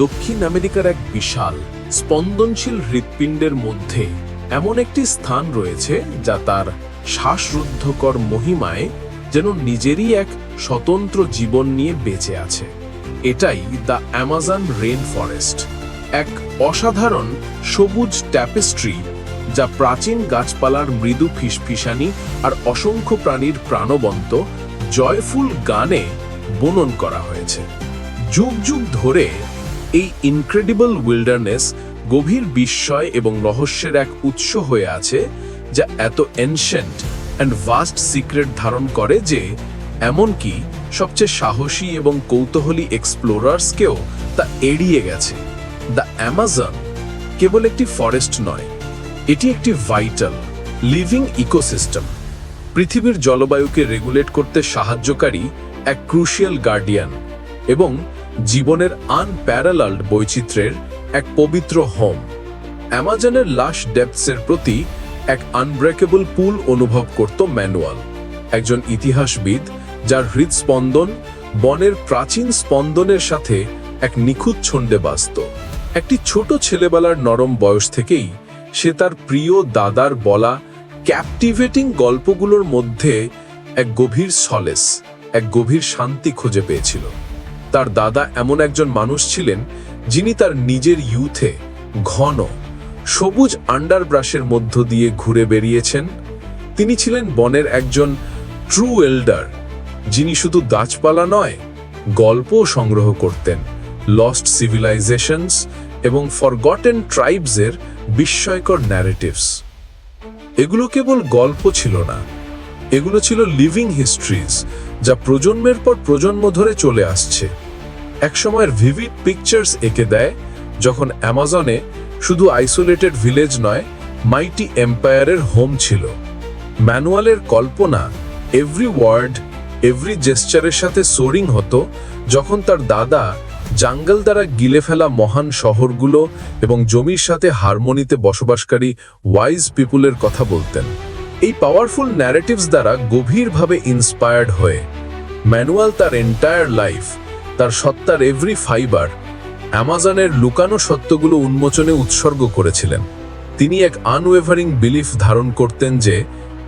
দক্ষিণ আমেরিকার এক বিশাল স্পন্দনশীল হৃৎপিণ্ডের মধ্যে এমন একটি স্থান রয়েছে যা তার শ্বাসরুদ্ধকর মহিমায় যেন নিজেরই এক স্বতন্ত্র জীবন নিয়ে বেঁচে আছে। এটাই দ্য অ্যামাজন রেইন ফরেস্ট, এক অসাধারণ সবুজ ট্যাপেস্ট্রি যা প্রাচীন গাছপালার মৃদু ফিসফিসানি আর অসংখ্য প্রাণীর প্রাণবন্ত জয়ফুল গানে বর্ণন করা হয়েছে। যুগ যুগ ধরে এই ইনক্রেডিবল উইল্ডারনেস গভীর বিস্ময় এবং রহস্যের এক উৎস হয়ে আছে, যা এত এনশিয়েন্ট অ্যান্ড ভাস্ট সিক্রেট ধারণ করে যে এমনকি সবচেয়ে সাহসী এবং কৌতূহলী এক্সপ্লোরার্সকেও তা এড়িয়ে গেছে। দ্য অ্যামাজন কেবল একটি ফরেস্ট নয়, এটি একটি ভাইটাল লিভিং ইকোসিস্টেম, পৃথিবীর জলবায়ুকে রেগুলেট করতে সাহায্যকারী এক ক্রুশিয়াল গার্ডিয়ান এবং জীবনের আনপ্যারালালড বৈচিত্র্যের এক পবিত্র হোম। অ্যামাজনের লাশ ডেপথসের প্রতি এক আনব্রেকেবল পুল অনুভব করত ম্যানুয়াল, একজন ইতিহাসবিদ যার হৃদস্পন্দন বনের প্রাচীন স্পন্দনের সাথে এক নিখুঁত ছন্দে বাজত। একটি ছোট ছেলেবেলার নরম বয়স থেকেই সে তার প্রিয় দাদার বলা ক্যাপটিভেটিং গল্পগুলোর মধ্যে এক গভীর সলেস, এক গভীর শান্তি খুঁজে পেয়েছিল। তার দাদা এমন একজন মানুষ ছিলেন যিনি তার নিজের ইউথে ঘন সবুজ আন্ডারব্রাশের মধ্য দিয়ে ঘুরে বেরিয়েছেন। তিনি ছিলেন বনের একজন ট্রু এল্ডার, যিনি শুধু গাছপালা নয়, গল্পও সংগ্রহ করতেন, লস্ট সিভিলাইজেশনস এবং ফরগটেন ট্রাইবসের বিস্ময়কর ন্যারেটিভস। এগুলো কেবল গল্প ছিল না, এগুলো ছিল লিভিং হিস্ট্রিজ যা প্রজন্মের পর প্রজন্ম ধরে চলে আসছে। একসময়ের ভিভিড পিকচার্স এঁকে দেয় যখন অ্যামাজনে শুধু আইসোলেটেড ভিলেজ নয়, মাইটি এম্পায়ারের হোম ছিল। ম্যানুয়ালের কল্পনা এভরি ওয়ার্ড, এভরি জেস্চারের সাথে সোরিং হতো যখন তার দাদা জঙ্গল দ্বারা গিলে ফেলা মহান শহরগুলো এবং জমির সাথে হারমোনিতে বসবাসকারী ওয়াইজ পিপুলের কথা বলতেন। এই পাওয়ারফুল ন্যারেটিভস দ্বারা গভীরভাবে ইন্সপায়ার্ড হয়ে ম্যানুয়াল তার এন্টায়ার লাইফ, তার সত্তার এভরি ফাইবার অ্যামাজনের লুকানো সত্যগুলো উন্মোচনে উৎসর্গ করেছিলেন। তিনি এক আনওয়েভারিং বিলিফ ধারণ করতেন যে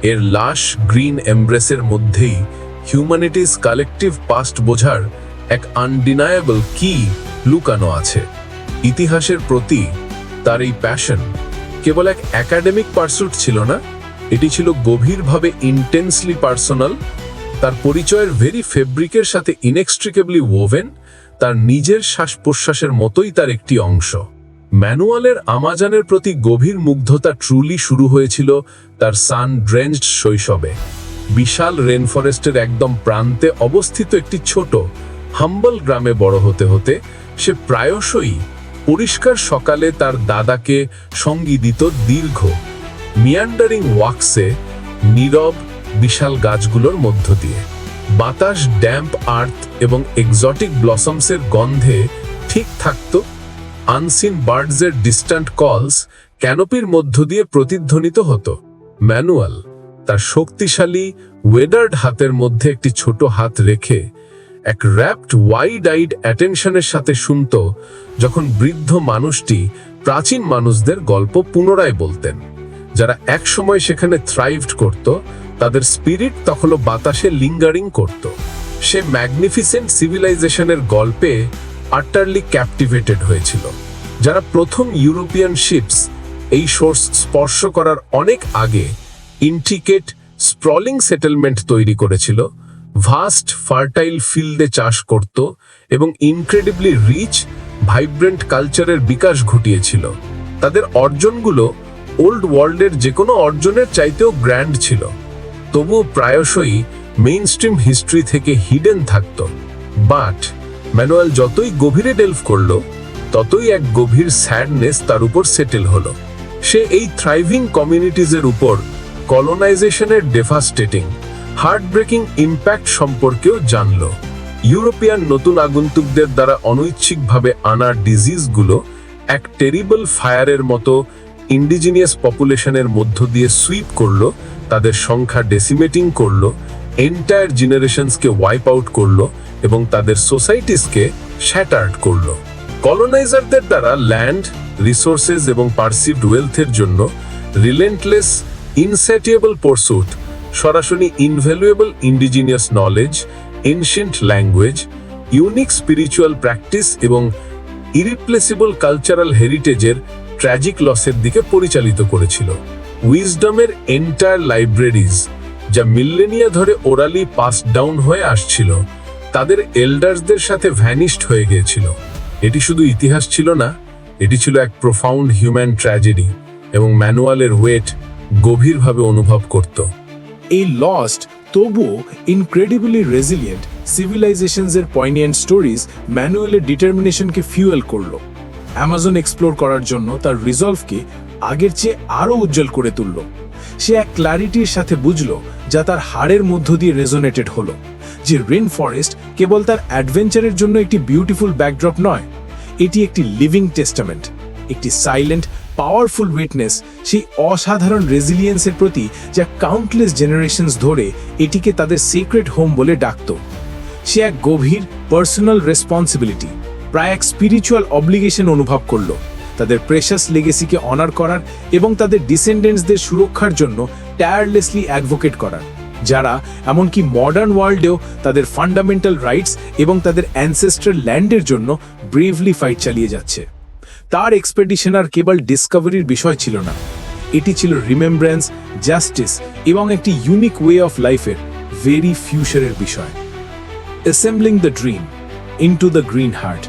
এর লাশ গ্রিন এমব্রেসের মধ্যেই হিউম্যানিটিস কালেকটিভ পাস্ট বোঝার এক আনডিনায়েবল কি লুকানো আছে। ইতিহাসের প্রতি তার এই প্যাশন কেবল এক একাডেমিক পারসুট ছিল না, এটি ছিল গভীরভাবে ইন্টেন্সলি পার্সোনাল। তার পরিচয়ের ভেরি ফেব্রিকের সাথে ইনএক্সট্রিকেবলি ওভেন, তার নিজের শ্বাস প্রশ্বাসের মতোই তার একটি অংশ। ম্যানুয়ালের আমাজনের প্রতি গভীর মুগ্ধতা ট্রুলি শুরু হয়েছিল তার সান ড্রেঞ্চড শৈশবে। বিশাল রেনফরেস্টের একদম প্রান্তে অবস্থিত একটি ছোট হাম্বল গ্রামে বড় হতে হতে সে প্রায়শই পরিষ্কার সকালে তার দাদাকে সঙ্গী দিত দীর্ঘ মিয়ান্ডারিং ওয়াকসে, নীরব বিশাল গাছগুলোর মধ্য দিয়ে। বাতাস ড্যাম্প আর্থ এবং এক্সোটিক ব্লসমসের গন্ধে ঠিক থাকত। আনসিন বার্ডসের ডিস্ট্যান্ট কলস ক্যানোপির মধ্য দিয়ে প্রতিধ্বনিত হতো। ম্যানুয়াল তার শক্তিশালী ওয়েডার্ড হাতের মধ্যে একটি ছোট হাত রেখে এক র্যাপ্ট ওয়াইড আইড অ্যাটেনশনের সাথে শুনত যখন বৃদ্ধ মানুষটি প্রাচীন মানুষদের গল্প পুনরায় বলতেন, যারা একসময় সেখানে থ্রাইভড করত। তাদের স্পিরিট তখনও বাতাসে লিঙ্গারিং করত। সে ম্যাগনিফিসেন্ট সিভিলাইজেশনের গল্পে আটারলি ক্যাপটিভেটেড হয়েছিল, যারা প্রথম ইউরোপিয়ান শিপস এই সোর্স স্পর্শ করার অনেক আগে ইন্ট্রিকেট স্প্রলিং সেটেলমেন্ট তৈরি করেছিল, ভাস্ট ফার্টাইল ফিল্ডে চাষ করত এবং ইনক্রেডিবলি রিচ ভাইব্রেন্ট কালচারের বিকাশ ঘটিয়েছিল। তাদের অর্জনগুলো ওল্ড ওয়ার্ল্ডের যে কোনো অর্জনের চাইতেও গ্র্যান্ড ছিল, তবুও প্রায়শই মেইনস্ট্রিম হিস্ট্রি থেকে হিডেন থাকত। বাট ম্যানুয়াল যতই গভীরে ডেলভ করল, ততই এক গভীর স্যাডনেস তার উপর সেটেল হলো। সে এই থ্রাইভিং কমিউনিটিজের উপর কলোনাইজেশনের ডেভাস্টেটিং হার্টব্রেকিং ইম্প্যাক্ট সম্পর্কেও জানল। ইউরোপিয়ান নতুন আগন্তুকদের দ্বারা অনৈচ্ছিকভাবে আনা ডিজিজগুলো এক টেরিবল ফায়ারের মতো ইন্ডিজিনিয়াস পপুলেশনের মধ্য দিয়ে সুইপ করলো, তাদের সংখ্যা ডেসিমেটিং করলো, এন্টায়ার জেনারেশনসকে ওয়াইপ আউট করলো এবং তাদের সোসাইটিসকে শ্যাটার্ড করলো। কলোনাইজারদের দ্বারা ল্যান্ড, রিসোর্সেস এবং পারসিভড ওয়েলথের জন্য রিলেন্টলেস ইনস্যাটিয়েবল পরসুট, সরাসরি invaluable indigenous knowledge, ancient language, unique spiritual practice এবং ইরিপ্লেসিবল কালচারাল হেরিটেজের ট্র্যাজিক লসের দিকে পরিচালিত করেছিল। উইজডমের এন্টায়ার লাইব্রেরিজ, যা মিল্লেনিয়া ধরে ওরালি পাস ডাউন হয়ে আসছিল, তাদের এল্ডার্সদের সাথে ভ্যানিশড হয়ে গিয়েছিল। এটি শুধু ইতিহাস ছিল না, এটি ছিল এক প্রোফাউন্ড হিউম্যান ট্র্যাজেডি এবং ম্যানুয়ালের ওয়েট গভীরভাবে অনুভব করত। এই লস্ট তবুও ইনক্রেডিবলি রেজিলিয়েন্ট সিভিলাইজেশনসের পয়েন্ট স্টোরিজ ম্যানুয়ালের ডিটারমিনেশনকে ফিউয়েল করলো। অ্যামাজন এক্সপ্লোর করার জন্য তার রিজলভকে আগের চেয়ে আরও উজ্জ্বল করে তুলল। সে এক ক্ল্যারিটির সাথে বুঝল যা তার হাড়ের মধ্য দিয়ে রেজোনেটেড হলো, যে রেন ফরেস্ট কেবল তার অ্যাডভেঞ্চারের জন্য একটি বিউটিফুল ব্যাকড্রপ নয়, এটি একটি লিভিং টেস্টামেন্ট, একটি সাইলেন্ট পাওয়ারফুল উইটনেস সেই অসাধারণ রেজিলিয়েন্সের প্রতি যা কাউন্টলেস জেনারেশনস ধরে এটিকে তাদের সিক্রেট হোম বলে ডাকত। সে এক গভীর পার্সোনাল রেসপন্সিবিলিটি, প্রায় এক স্পিরিচুয়াল অব্লিগেশন অনুভব করল, তাদের প্রেশাস লেগেসিকে অনার করার এবং তাদের ডিসেন্ডেন্টসদের সুরক্ষার জন্য টায়ারলেসলি অ্যাডভোকেট করার, যারা এমনকি মডার্ন ওয়ার্ল্ডেও তাদের ফান্ডামেন্টাল রাইটস এবং তাদের অ্যানসেস্ট্রাল ল্যান্ডের জন্য ব্রেভলি ফাইট চালিয়ে যাচ্ছে। তার এক্সপেডিশন আর কেবল ডিসকভারির বিষয় ছিল না, এটি ছিল রিমেম্ব্রেন্স, জাস্টিস এবং একটি ইউনিক ওয়ে অফ লাইফের ভেরি ফিউচারের বিষয়। Assembling the dream into the green heart.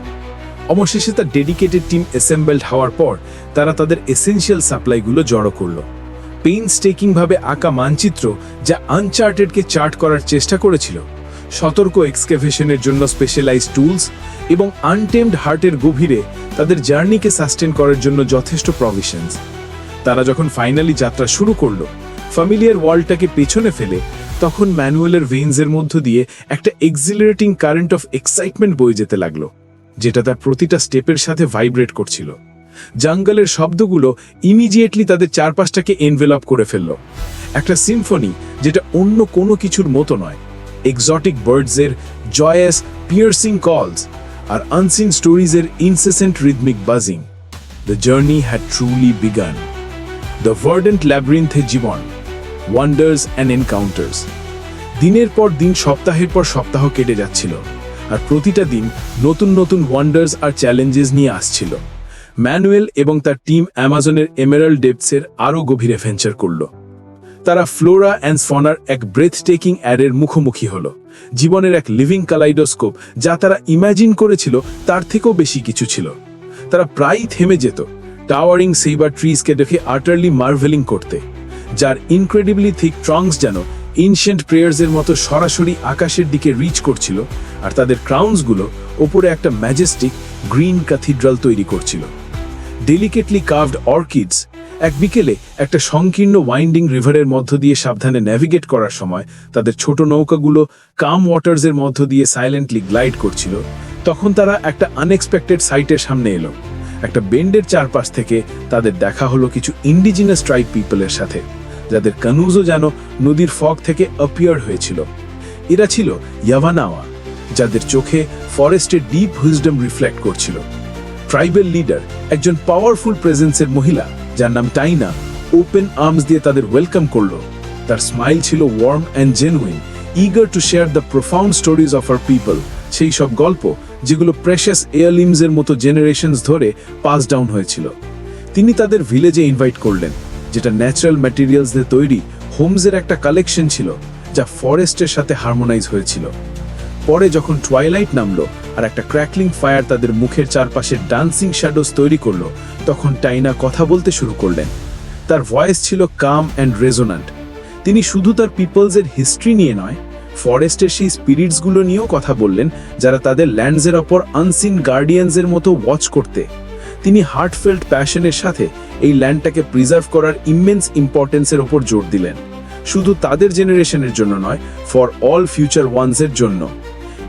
অবশেষে তার ডেডিকেটেড টিম অ্যাসেম্বলড হওয়ার পর তারা তাদের এসেনশিয়াল সাপ্লাইগুলো জড়ো করল। পেইনস্টেকিংভাবে আঁকা মানচিত্র যা আনচার্টেডকে চার্ট করার চেষ্টা করেছিল, সতর্ক এক্সকেভেশনের জন্য স্পেশালাইজড টুলস এবং আনটেমড হার্টের গভীরে তাদের জার্নিকে সাস্টেন করার জন্য যথেষ্ট প্রভিশনস। তারা যখন ফাইনালি যাত্রা শুরু করলো, ফ্যামিলিয়ার ওয়ার্ল্ডটাকে পেছনে ফেলে, তখন ম্যানুয়ালের ভেইনসের মধ্য দিয়ে একটা এক্সিলারেটিং কারেন্ট অফ এক্সাইটমেন্ট বয়ে যেতে লাগলো, যেটা তার প্রতিটা স্টেপের সাথে ভাইব্রেট করছিল। জঙ্গলের শব্দগুলো ইমিডিয়েটলি তাদের চারপাশটাকে এনভেলপ করে ফেলল, একটা সিম্ফনি যেটা অন্য কোনো কিছুর মতো নয়। এক্সোটিক বার্ডসের জয়াস পিয়ার্সিং কলস আর আনসিন স্টোরিজের incessant rhythmic buzzing. The journey had truly begun. The verdant ল্যাবরিন্থে জীবন, ওয়ান্ডার্স অ্যান্ড এনকাউন্টার্স। দিনের পর দিন, সপ্তাহের পর সপ্তাহ কেটে যাচ্ছিল, আর প্রতিটা দিন নতুন নতুন ওয়ান্ডার্স আর চ্যালেঞ্জেস নিয়ে আসছিল। ম্যানুয়েল এবং তার টিম অ্যামাজনের এমেরাল্ড ডেপথসের আরও গভীর অ্যাডভেঞ্চার করল। তারা ফ্লোরা অ্যান্ড ফনার এক ব্রেথ টেকিং অ্যাডের মুখোমুখি হলো, জীবনের এক লিভিং কালাইডোস্কোপ যা তারা ইম্যাজিন করেছিল তার থেকেও বেশি কিছু ছিল। তারা প্রায়ই থেমে যেত, টাওয়ারিং সেইবার ট্রিজকে দেখে আটারলি মার্ভেলিং করতে, যার ইনক্রেডিবলি থিক ট্রাঙ্কস যেন এনশিয়েন্ট প্রেয়ার্সের মতো সরাসরি আকাশের দিকে রিচ করছিল, আর তাদের ক্রাউন্সগুলো ওপরে একটা ম্যাজেস্টিক গ্রিন ক্যাথিড্রাল তৈরি করছিল। ডেলিকেটলি কার্ভড অর্কিডস এক বিকেলে একটা সংকীর্ণ ওয়াইন্ডিং রিভারের মধ্য দিয়ে সাবধানে ন্যাভিগেট করার সময় তাদের ছোট নৌকাগুলো কাম ওয়াটার্সের মধ্য দিয়ে সাইলেন্টলি গ্লাইড করছিল, তখন তারা একটা আনএক্সপেক্টেড সাইটের সামনে এলো। একটা বেন্ডের চারপাশ থেকে তাদের দেখা হলো কিছু ইন্ডিজিনাস ট্রাইব পিপলের সাথে, যাদের কানুজও যেন নদীর ফগ থেকে অ্যাপিয়ার হয়েছিল। এরা ছিল ইয়াভানাওয়া, যাদের চোখে ফরেস্টের ডিপ উইজডম রিফ্লেক্ট করছিল। ট্রাইবেল লিডার, একজন পাওয়ারফুল প্রেজেন্সের মহিলা যার নাম টাইনা, ওপেন আর্মস দিয়ে তাদের ওয়েলকাম করলো। তার স্মাইল ছিল warm and genuine, eager to share the profound stories of our people, সেই সব গল্প যেগুলো প্রেশাস এয়ারলিমসের মতো জেনারেশনস ধরে পাস ডাউন হয়েছিল। তিনি তাদের ভিলেজে ইনভাইট করলেন, যেটা ন্যাচারাল ম্যাটেরিয়ালস দিয়ে তৈরি হোমসের একটা কালেকশন ছিল, যা ফরেস্টের সাথে হারমোনাইজ হয়েছিল। পরে যখন টুয়াইলাইট নামলো আর একটা ক্র্যাকলিং ফায়ার তাদের মুখের চারপাশে ডান্সিং শ্যাডোস তৈরি করলো, তখন টাইনা কথা বলতে শুরু করলেন। তার ভয়েস ছিল কাম অ্যান্ড রেজোন্যান্ট। তিনি শুধু তার পিপলসের হিস্ট্রি নিয়ে নয়, ফরেস্টের সেই স্পিরিটসগুলো নিয়েও কথা বললেন, যারা তাদের ল্যান্ডসের ওপর আনসিন গার্ডিয়ানসের মতো ওয়াচ করতে। তিনি হার্টফেল্ট প্যাশনের সাথে এই ল্যান্ডটাকে প্রিজার্ভ করার ইমেন্স ইম্পর্টেন্সের ওপর জোর দিলেন, শুধু তাদের জেনারেশনের জন্য নয়, ফর অল ফিউচার ওয়ান্সের জন্য।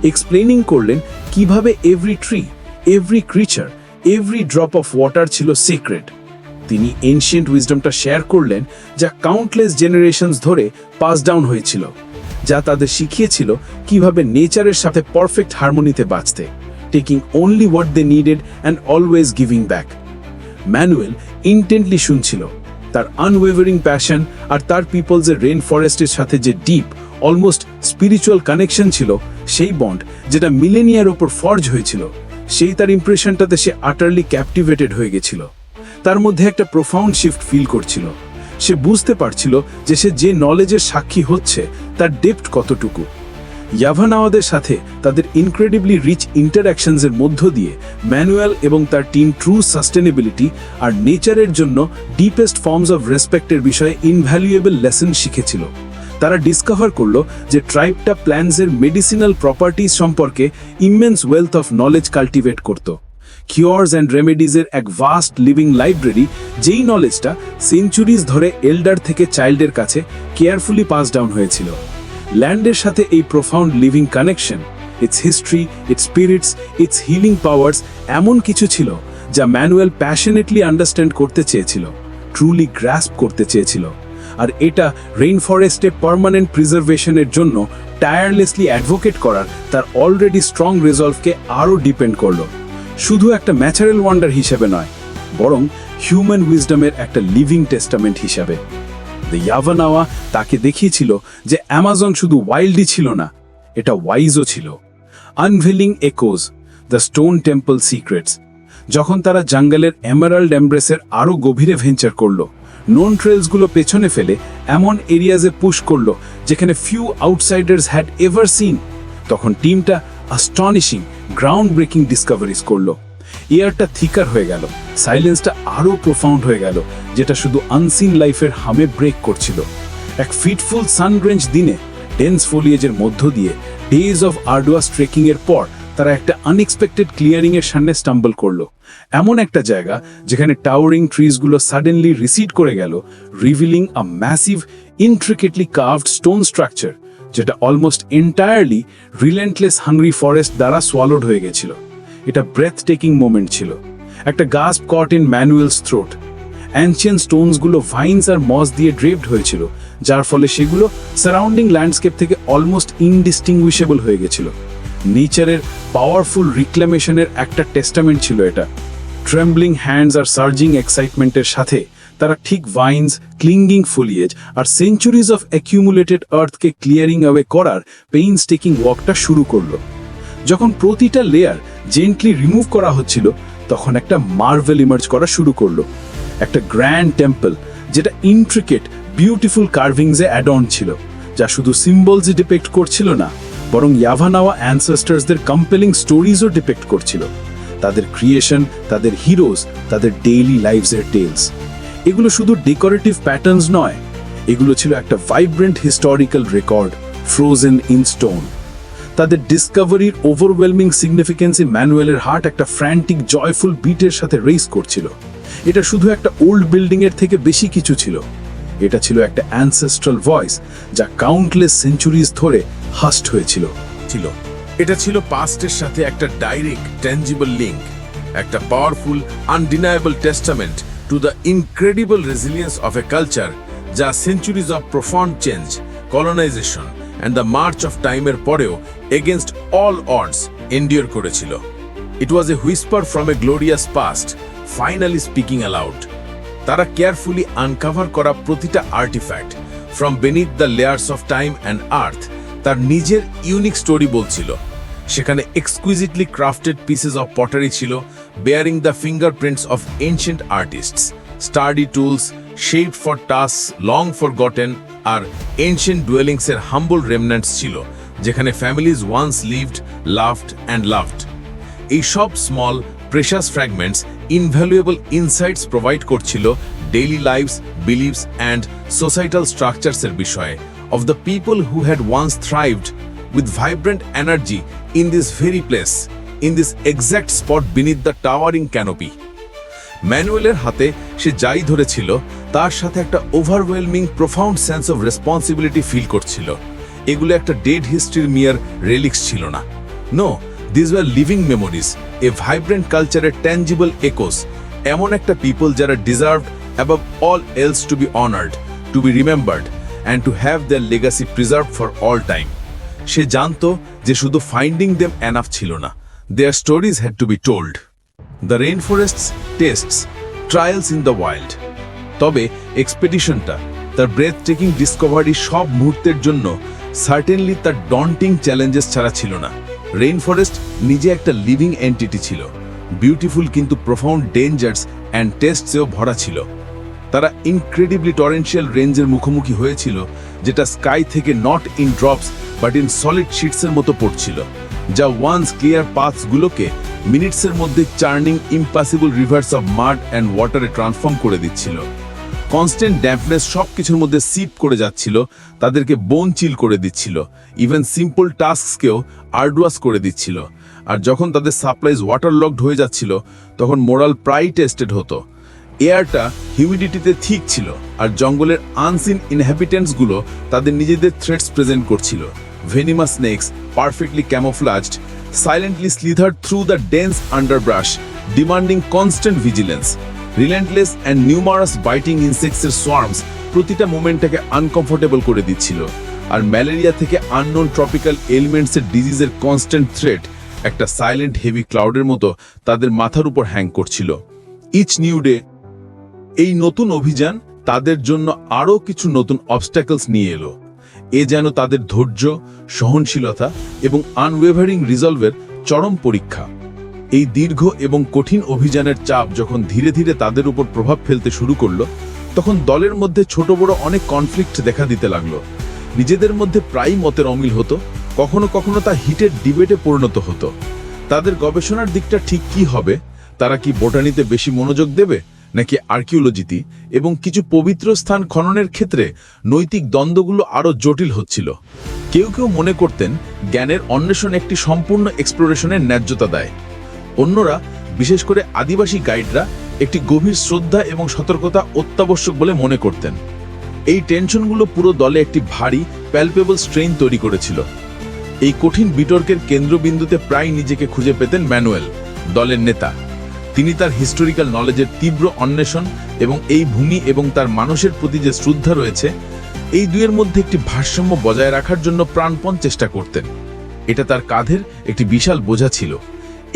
এক্সপ্লেনিং করলেন কিভাবে every tree, every creature, every drop of water ছিল সিক্রেট। তিনি এনশিয়েন্ট উইজডমটা শেয়ার করলেন, যা কাউন্টলেস জেনারেশনস ধরে পাস ডাউন হয়েছিল, যা তাদের শিখিয়েছিল কিভাবে নেচারের সাথে পারফেক্ট হারমোনিতে বাঁচতে, taking only what they needed and always giving back. Manuel intently শুনছিল। তার আনওয়েভারিং প্যাশন আর তার পিপলসের রেইন ফরেস্টের সাথে যে ডিপ অলমোস্ট স্পিরিচুয়াল কানেকশন ছিল, সেই বন্ড যেটা মিলেনিয়ার ওপর ফর্জ হয়েছিল, সেই তার ইমপ্রেশনটাতে সে আটারলি ক্যাপটিভেটেড হয়ে গেছিল। তার মধ্যে একটা প্রোফাউন্ড শিফট ফিল করছিল। সে বুঝতে পারছিল যে সে যে নলেজের সাক্ষী হচ্ছে তার ডেপথ কতটুকু। ইয়াভানাওয়াদের সাথে তাদের ইনক্রেডিবলি রিচ ইন্টারঅ্যাকশনসের মধ্য দিয়ে ম্যানুয়েল এবং তার টিম ট্রু সাস্টেনেবিলিটি আর নেচারের জন্য ডিপেস্ট ফর্মস অফ রেসপেক্টের বিষয়ে ইনভ্যালুয়েবল লেসন শিখেছিল। তারা ডিসকভার করলো যে ট্রাইবটা প্ল্যান্টসের মেডিসিনাল প্রপার্টিজ সম্পর্কে immense wealth of knowledge cultivate করত। কিওরস অ্যান্ড রেমেডিজের এক ভাস্ট লিভিং লাইব্রেরি, যেই নলেজটা সেঞ্চুরিজ ধরে এল্ডার থেকে চাইল্ডের কাছে কেয়ারফুলি পাস ডাউন হয়েছিল। ল্যান্ডের সাথে এই profound living connection, it's history, it's spirits, it's healing powers এমন কিছু ছিল যা ম্যানুয়েল প্যাশনেটলি আন্ডারস্ট্যান্ড করতে চেয়েছিল, ট্রুলি গ্রাস্প করতে চেয়েছিল। আর এটা রেইন ফরেস্টে পার্মানেন্ট প্রিজার্ভেশনের জন্য টায়ারলেসলি অ্যাডভোকেট করার তার অলরেডি স্ট্রং রিজলভকে আরও ডিপেন্ড করলো। শুধু একটা ন্যাচারাল ওয়ান্ডার হিসেবে নয়, বরং হিউম্যান উইজডমের একটা লিভিং টেস্টামেন্ট হিসাবে। দ্য ইয়াভানাওয়া তাকে দেখিয়েছিল যে অ্যামাজন শুধু ওয়াইল্ডই ছিল না, এটা ওয়াইজও ছিল। Unveiling echoes, the stone temple secrets. যখন তারা জঙ্গলের এমারাল্ড এমব্রেসের আরও গভীরে ভেঞ্চার করলো, নোন ট্রেলসগুলো পেছনে ফেলে এমন এরিয়াজে পুশ করলো যেখানে few outsiders had ever seen, তখন টিমটা অ্যাস্টনিশিং গ্রাউন্ড ব্রেকিং ডিসকভারিজ করলো। এয়ারটা থিকার হয়ে গেল, সাইলেন্সটা আরও প্রোফাউন্ড হয়ে গেল, যেটা শুধু আনসিন লাইফের হামে ব্রেক করছিল। এক ফিটফুল সানগ্রেঞ্জ দিনে ডেন্স ফোলিয়েজের মধ্য দিয়ে ডেজ অফ আর্ডুয়াস ট্রেকিংয়ের পর তারা একটা আনএক্সপেক্টেড ক্লিয়ারিংয়ের সামনে স্টাম্বল করলো। এমন একটা জায়গা যেখানে টাওয়ারিং ট্রিজগুলো সাডেনলি রিসিড করে গেল, revealing a massive intricately carved stone structure, যেটা almost entirely relentless hungry forest দ্বারা সোয়ালোড হয়ে গেছিল। এটা ব্রেথ টেকিং মোমেন্ট ছিল, একটা gasp caught in Manuel's throat. Ancient স্টোনসগুলো ভাইন্স আর মস দিয়ে ড্রেপড হয়েছিল, যার ফলে সেগুলো সারাউন্ডিং ল্যান্ডস্কেপ থেকে অলমোস্ট ইনডিস্টিংগুইশেবল হয়ে গেছিল। নেচারের পাওয়ারফুল রিক্লেমেশনের একটা টেস্টামেন্ট ছিল এটা। ট্রেম্বলিং হ্যান্ডস আর সার্জিং এক্সাইটমেন্টের সাথে তারা ঠিক ভাইন্স, ক্লিঙ্গিং ফোলিয়েজ আর সেঞ্চুরিজ অফ অ্যাকিউমুলেটেড আর্থকে ক্লিয়ারিং অ্যাওয়ে করার পেইনস্টেকিং ওয়ার্কটা শুরু করলো। যখন প্রতিটা লেয়ার জেন্টলি রিমুভ করা হচ্ছিল, তখন একটা মার্ভেল ইমার্জ করা শুরু করলো। একটা গ্র্যান্ড টেম্পল, যেটা ইন্ট্রিকেট বিউটিফুল কার্ভিংসে অ্যাড অন ছিল, যা শুধু সিম্বলসই ডিপেক্ট করছিল না, বরং ইয়াভানাওয়া অ্যানসেস্টার্সদের কম্পেলিং স্টোরিজও ডিপেক্ট করছিল। তাদের ক্রিয়েশন, তাদের হিরোজ, তাদের ডেইলি লাইভসের টেলস। এগুলো শুধু ডেকোরেটিভ প্যাটার্নস নয়, এগুলো ছিল একটা vibrant historical record, frozen in stone. তাদের ডিসকভারির ওভারওয়েলমিং সিগনিফিকেন্সে ম্যানুয়েলের হার্ট একটা ফ্র্যান্টিক জয়ফুল বিটের সাথে রেস করছিল। এটা শুধু একটা ওল্ড বিল্ডিংয়ের থেকে বেশি কিছু ছিল। এটা ছিল একটা অ্যানসেস্ট্রাল ভয়েস, যা কাউন্টলেস সেঞ্চুরিজ ধরে হাস্ট হয়েছিল। এটা ছিল পাস্টের সাথে একটা ডাইরেক্ট ট্যাঞ্জিবল লিঙ্ক, একটা powerful undeniable testament to the incredible resilience of a culture যা centuries of profound change, colonization and the march of টাইমের পরেও এগেনস্ট অল অডস এন্ডিওর করেছিল। It was a whisper from a glorious past finally speaking aloud. তারা carefully uncover করা প্রতিটা artifact from beneath the layers of time and earth তার নিজের unique story বলছিল। সেখানে exquisitely crafted pieces of pottery ছিল, bearing the fingerprints of ancient artists, sturdy tools shaped for task long forgotten, আর ancient ডুয়েলিংসের humble remnants ছিল, যেখানে families once lived, loved and loved. এই সব small precious fragments invaluable insights provide করছিল daily lives, beliefs and societal স্ট্রাকচারসের বিষয়ে of the people who had once thrived with vibrant energy in this very place, in this exact spot beneath the towering canopy. ম্যানুয়েলের হাতে সে যাই ধরেছিল, তার সাথে একটা overwhelming profound sense of responsibility feel করছিল। এগুলো একটা ডেড হিস্ট্রির মিয়ার রেলিক্স ছিল না। No, this were living memories, a vibrant কালচারের ট্যাঞ্জিবল একোস, এমন একটা পিপল যারা deserved above all else to be honoured, to be remembered and to have their legacy preserved for all time. সে জানতো যে শুধু ফাইন্ডিং দেম এনাফ ছিল না, their stories had to be told. The rainforest's tests, trials in the wild. তবে এক্সপেডিশনটা তার breadth taking Discovery সব মুহূর্তের জন্য সার্টেনলি তার ডন্টিং চ্যালেঞ্জেস ছাড়া ছিল না। রেইন ফরেস্ট নিজে একটা লিভিং এন্টিটি ছিল, বিউটিফুল কিন্তু প্রফাউন্ড ডেঞ্জার্স অ্যান্ড টেস্টসেও ভরা ছিল। তারা ইনক্রেডিবলি টরেন্সিয়াল রেঞ্জের মুখোমুখি হয়েছিল, যেটা স্কাই থেকে not in drops but in solid শিটসের মতো পড়ছিল, যা ওয়ান্স ক্লিয়ার পাথসগুলোকে মিনিটসের মধ্যে churning impossible rivers of mud and ওয়াটারে ট্রান্সফর্ম করে দিচ্ছিল। কনস্ট্যান্ট ড্যাম্পনেস সব কিছুর মধ্যে সিপ করে যাচ্ছিল, তাদেরকে বোন চিল করে দিচ্ছিল, ইভেন সিম্পল টাস্ককেও আর্ডুয়াস করে দিচ্ছিল। আর যখন তাদের সাপ্লাইজ ওয়াটার লকড হয়ে যাচ্ছিল, তখন মোরাল প্রায় টেস্টেড হতো। এয়ারটা হিউমিডিটিতে ঠিক ছিল, আর জঙ্গলের আনসিন ইনহ্যাবিটেন্টসগুলো তাদের নিজেদের থ্রেটস প্রেজেন্ট করছিল। Venomous snakes, perfectly camouflaged, silently slithered through the dense underbrush, demanding constant vigilance. Relentless and numerous biting ইনসেক্টসের সোয়ার্মস প্রতিটা মোমেন্টটাকে আনকমফোর্টেবল করে দিচ্ছিল। আর ম্যালেরিয়া থেকে আননোন ট্রপিক্যাল এলিমেন্টসের ডিজিজের কনস্ট্যান্ট থ্রেট একটা সাইলেন্ট হেভি ক্লাউডের মতো তাদের মাথার উপর হ্যাং করছিল। ইচ নিউ ডে, এই নতুন অভিযান তাদের জন্য আরও কিছু নতুন অবস্ট্যাকলস নিয়ে এলো। এ যেন তাদের ধৈর্য, সহনশীলতা এবং আনওয়েভারিং রিজলভের চরম পরীক্ষা। এই দীর্ঘ এবং কঠিন অভিযানের চাপ যখন ধীরে ধীরে তাদের উপর প্রভাব ফেলতে শুরু করলো, তখন দলের মধ্যে ছোট বড় অনেক কনফ্লিক্ট দেখা দিতে লাগলো। নিজেদের মধ্যে প্রায়ই মতের অমিল হতো, কখনো কখনো তা হিটেড ডিবেটে পরিণত হতো। তাদের গবেষণার দিকটা ঠিক কি হবে? তারা কি বোটানিতে বেশি মনোযোগ দেবে, নাকি আর্কিওলজিতে? এবং কিছু পবিত্র স্থান খননের ক্ষেত্রে নৈতিক দ্বন্দ্বগুলো আরও জটিল হচ্ছিল। কেউ কেউ মনে করতেন জ্ঞানের অন্বেষণ একটি সম্পূর্ণ এক্সপ্লোরেশনের ন্যায্যতা দেয়। অন্যরা, বিশেষ করে আদিবাসী গাইডরা, একটি গভীর শ্রদ্ধা এবং সতর্কতা অত্যাবশ্যক বলে মনে করতেন। এই টেনশনগুলো পুরো দলে একটি ভারী প্যালপেবল স্ট্রেইন তৈরি করেছিল। এই কঠিন বিতর্কের কেন্দ্রবিন্দুতে প্রায় নিজেকে খুঁজে পেতেন ম্যানুয়েল, দলের নেতা। তিনি তার হিস্টোরিক্যাল নলেজের তীব্র অন্বেষণ এবং এই ভূমি এবং তার মানুষের প্রতি যে শ্রদ্ধা রয়েছে, এই দুয়ের মধ্যে একটি ভারসাম্য বজায় রাখার জন্য প্রাণপণ চেষ্টা করতেন। এটা তার কাঁধের একটি বিশাল বোঝা ছিল।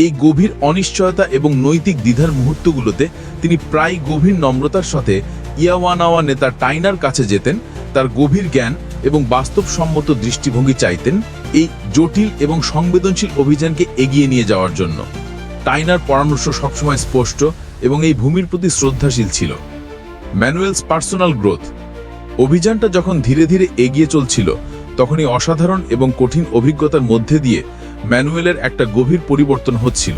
এই গভীর অনিশ্চয়তা এবং নৈতিক দ্বিধার মুহূর্তগুলোতে তিনি প্রায় গভীর নম্রতার সাথে ইয়াওয়ানাওয়া নেতা টাইনার কাছে যেতেন, তার গভীর জ্ঞান এবং বাস্তবসম্মত দৃষ্টিভঙ্গি চাইতেন এই জটিল এবং সংবেদনশীল অভিযানকে এগিয়ে নিয়ে যাওয়ার জন্য। টাইনার পরামর্শ সবসময় স্পষ্ট এবং এই ভূমির প্রতি শ্রদ্ধাশীল ছিল। ম্যানুয়েলস পার্সোনাল গ্রোথ, অভিযানটা যখন ধীরে ধীরে এগিয়ে চলছিল, তখনই অসাধারণ এবং কঠিন অভিজ্ঞতার মধ্যে দিয়ে ম্যানুয়েলের একটা গভীর পরিবর্তন হচ্ছিল।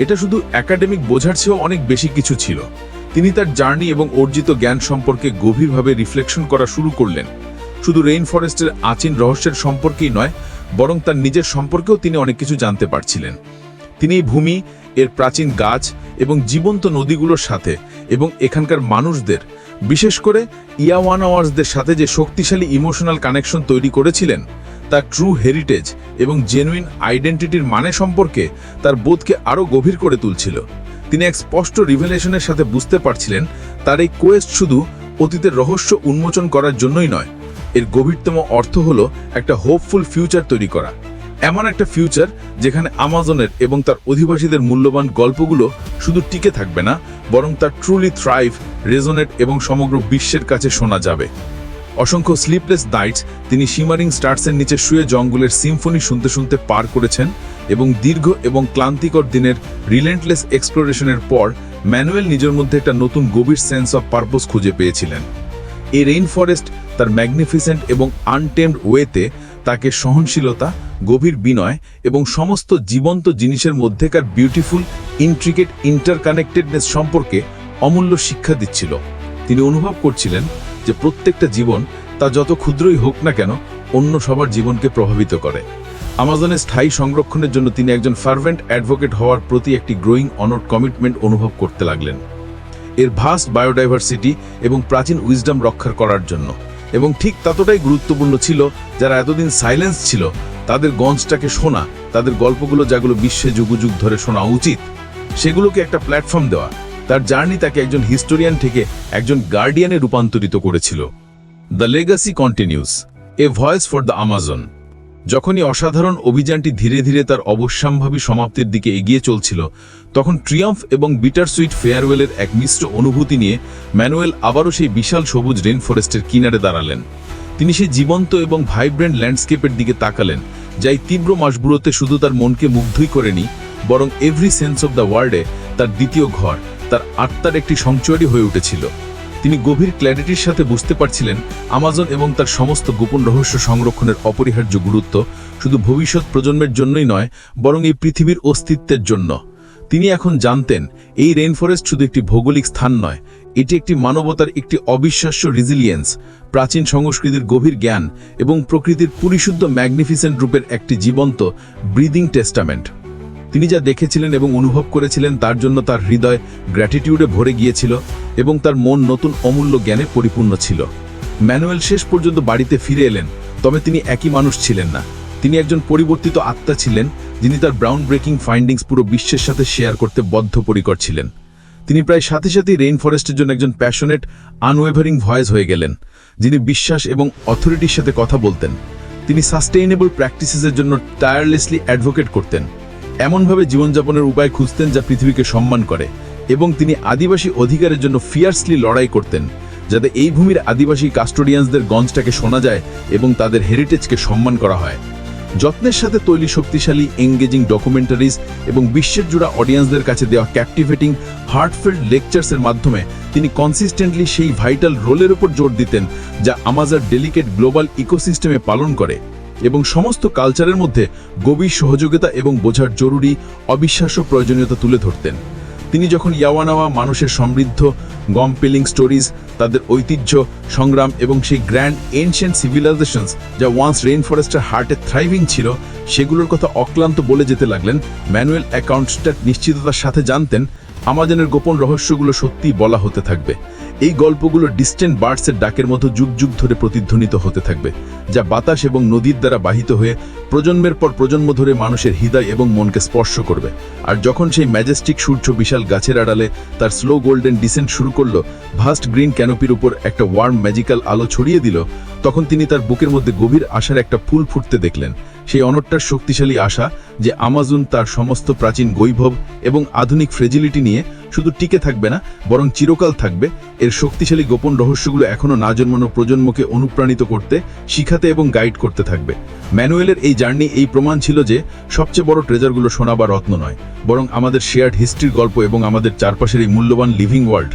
এটা শুধু একাডেমিক বোঝার চেয়েও অনেক বেশি কিছু ছিল। তিনি তার জার্নি এবং অর্জিত জ্ঞান সম্পর্কে গভীরভাবে রিফ্লেকশন করা শুরু করলেন। শুধু রেইন ফরেস্টের আচিন রহস্যের সম্পর্কেই নয়, বরং তার নিজের সম্পর্কেও তিনি অনেক কিছু জানতে পারছিলেন। তিনি এই ভূমি, এর প্রাচীন গাছ এবং জীবন্ত নদীগুলোর সাথে এবং এখানকার মানুষদের, বিশেষ করে ইয়াওয়ানাওয়ার্সদের সাথে যে শক্তিশালী ইমোশনাল কানেকশন তৈরি করেছিলেন, তার ট্রু হেরিটেজ এবং জেনুইন আইডেন্টিটির মানে সম্পর্কে তার বোধকে আরও গভীর করে তুলছিল। তিনি এক স্পষ্ট রিভেলেশনের সাথে বুঝতে পারছিলেন তার এই কোয়েস্ট শুধু অতীতের রহস্য উন্মোচন করার জন্যই নয়, এর গভীরতম অর্থ হলো একটা হোপফুল ফিউচার তৈরি করা। এমন একটা ফিউচার যেখানে আমাজনের এবং তার অধিবাসীদের মূল্যবান গল্পগুলো শুধু টিকে থাকবে না, বরং তার ট্রুলি থ্রাইভ, রেজোনেট এবং সমগ্র বিশ্বের কাছে শোনা যাবে। অসংখ্য স্লিপলেস নাইটস তিনি শিমারিং স্টার্সের নিচে শুয়ে জঙ্গলের সিম্ফনি শুনতে শুনতে পার করেছেন, এবং দীর্ঘ এবং ক্লান্তিকর দিনের রিলেন্টলেস এক্সপ্লোরেশনের পর ম্যানুয়েল নিজের মধ্যে একটা নতুন গভীর সেন্স অফ পারপোজ খুঁজে পেয়েছিলেন। এই রেইন ফরেস্ট তার ম্যাগনিফিসেন্ট এবং আনটেমড ওয়েতে তাকে সহনশীলতা, গভীর বিনয় এবং সমস্ত জীবন্ত জিনিসের মধ্যেকার বিউটিফুল, ইন্ট্রিকেট ইন্টারকানেক্টেডনেস সম্পর্কে অমূল্য শিক্ষা দিচ্ছিল। তিনি অনুভব করছিলেন যে প্রত্যেকটা জীবন, তা যত ক্ষুদ্রই হোক না কেন, অন্য সবার জীবনকে প্রভাবিত করে। আমাজনের স্থায়ী সংরক্ষণের জন্য তিনি একজন ফার্ভেন্ট অ্যাডভোকেট হওয়ার প্রতি একটি গ্রোয়িং অনড কমিটমেন্ট অনুভব করতে লাগলেন। এর ভাস্ট বায়োডাইভার্সিটি এবং প্রাচীন উইজডম রক্ষা করার জন্য, এবং ঠিক ততটাই গুরুত্বপূর্ণ ছিল যারা এতদিন সাইলেন্স ছিল, তাদের গঞ্জটাকে শোনা, তাদের গল্পগুলো যেগুলো বিশ্বে যুগ যুগ ধরে শোনা উচিত, সেগুলোকে একটা প্ল্যাটফর্ম দেওয়া। তার জার্নি তাকে একজন হিস্টোরিয়ান থেকে একজন গার্ডিয়ানে রূপান্তরিত করেছিল। The legacy continuous, A voice for the Amazon. যখনই অসাধারণ অভিযানটি ধীরে ধীরে তার অবশ্যম্ভাবী সমাপ্তির দিকে এগিয়ে চলছিল, তখন ট্রিয়াম্ফ এবং বিটার সুইট ফেয়ারওয়েলের এক মিশ্র অনুভূতি নিয়ে ম্যানুয়েল আবারও সেই বিশাল সবুজ রেন ফরেস্টের কিনারে দাঁড়ালেন। তিনি সেই জীবন্ত এবং ভাইব্রেন্ট ল্যান্ডস্কেপের দিকে তাকালেন, যা এই তীব্র মাসগুলোতে শুধু তার মনকে মুগ্ধই করেনি, বরং এভরি সেন্স অব দ্য ওয়ার্ল্ডে তার দ্বিতীয় ঘর, তার আত্মার একটি সংচুয়ারি হয়ে উঠেছিল। তিনি গভীর ক্ল্যারিটির সাথে বুঝতে পারছিলেন আমাজন এবং তার সমস্ত গোপন রহস্য সংরক্ষণের অপরিহার্য গুরুত্ব শুধু ভবিষ্যৎ প্রজন্মের জন্যই নয়, বরং এই পৃথিবীর অস্তিত্বের জন্য। তিনি এখন জানতেন এই রেইন ফরেস্ট শুধু একটি ভৌগোলিক স্থান নয়, এটি একটি মানবতার একটি অবিশ্বাস্য রেজিলিয়েন্স, প্রাচীন সংস্কৃতির গভীর জ্ঞান এবং প্রকৃতির পরিশুদ্ধ ম্যাগনিফিসেন্ট রূপের একটি জীবন্ত ব্রিদিং টেস্টামেন্ট। তিনি যা দেখেছিলেন এবং অনুভব করেছিলেন তার জন্য তার হৃদয় গ্র্যাটিটিউডে ভরে গিয়েছিল এবং তার মন নতুন অমূল্য জ্ঞানে পরিপূর্ণ ছিল। ম্যানুয়েল শেষ পর্যন্ত বাড়িতে ফিরে এলেন, তবে তিনি একই মানুষ ছিলেন না। তিনি একজন পরিবর্তিত আত্মা ছিলেন, যিনি তার গ্রাউন্ড ব্রেকিং ফাইন্ডিংস পুরো বিশ্বের সাথে শেয়ার করতে বদ্ধপরিকর ছিলেন। তিনি প্রায় সাথে সাথেই রেইন ফরেস্টের জন্য একজন প্যাশনেট, আনওয়েভারিং ভয়েস হয়ে গেলেন, যিনি বিশ্বাস এবং অথরিটির সাথে কথা বলতেন। তিনি সাস্টেইনেবল প্র্যাকটিসেসের জন্য টায়ারলেসলি অ্যাডভোকেট করতেন, এমনভাবে জীবনযাপনের উপায় খুঁজতেন যা পৃথিবীকে সম্মান করে, এবং তিনি আদিবাসী অধিকারের জন্য ফিয়ার্সলি লড়াই করতেন, যাতে এই ভূমির আদিবাসী কাস্টোডিয়ানসদের গঞ্জটাকে শোনা যায় এবং তাদের হেরিটেজকে সম্মান করা হয়। যত্নের সাথে তৈরি শক্তিশালী এঙ্গেজিং ডকুমেন্টারিজ এবং বিশ্বের জোড়া অডিয়েন্সদের কাছে দেওয়া ক্যাপটিভেটিং হার্টফেল্ড লেকচার্সের মাধ্যমে তিনি কনসিস্টেন্টলি সেই ভাইটাল রোলের উপর জোর দিতেন যা আমাজন ডেলিকেট গ্লোবাল ইকোসিস্টেমে পালন করে, এবং সমস্ত কালচারের মধ্যে গভীর সহযোগিতা এবং বোঝার জরুরি অবিশ্বাস্য প্রয়োজনীয়তা তুলে ধরতেন। তিনি যখন ইয়াওয়ানাওয়া মানুষের সমৃদ্ধ গমপেলিং স্টোরিজ, তাদের ঐতিহ্য, সংগ্রাম এবং সেই গ্র্যান্ড এনশিয়েন্ট সিভিলাইজেশনস যা ওয়ান্স রেইন ফরেস্টের হার্টে থ্রাইভিং ছিল, সেগুলোর কথা অক্লান্ত বলে যেতে লাগলেন, ম্যানুয়েল অ্যাকাউন্টসটা নিশ্চিততার সাথে জানতেন আমাজনের গোপন রহস্যগুলো সত্যিই বলা হতে থাকবে। এই গল্পগুলো ডিস্টেন্ট বার্ডসের ডাকের মতো যুগ যুগ ধরে প্রতিধ্বনিত হতে থাকবে, যা বাতাস এবং নদীর দ্বারা বাহিত হয়ে প্রজন্মের পর প্রজন্ম ধরে মানুষের হৃদয় এবং মনকে স্পর্শ করবে। আর যখন সেই ম্যাজেস্টিক সূর্য বিশাল গাছের আড়ালে তার স্লো গোল্ডেন ডিসেন্ট শুরু করলো, ভাস্ট গ্রিন ক্যানোপির উপর একটা ওয়ার্ম ম্যাজিক্যাল আলো ছড়িয়ে দিল, তখন তিনি তার বুকের মধ্যে গভীর আশার একটা ফুল ফুটতে দেখলেন। সেই অনট্টার শক্তিশালী আশা যে আমাজন তার সমস্ত প্রাচীন বৈভব এবং আধুনিক ফ্রেজিলিটি নিয়ে শুধু টিকে থাকবে না, বরং চিরকাল থাকবে। এর শক্তিশালী গোপন রহস্যগুলো এখনো না জন্মানো প্রজন্মকে অনুপ্রাণিত করতে, শিখাতে এবং গাইড করতে থাকবে। ম্যানুয়েলের এই জার্নি এই প্রমাণ ছিল যে সবচেয়ে বড় ট্রেজারগুলো সোনা বা রত্ন নয়, বরং আমাদের শেয়ার্ড হিস্ট্রির গল্প এবং আমাদের চারপাশের এই মূল্যবান লিভিং ওয়ার্ল্ড।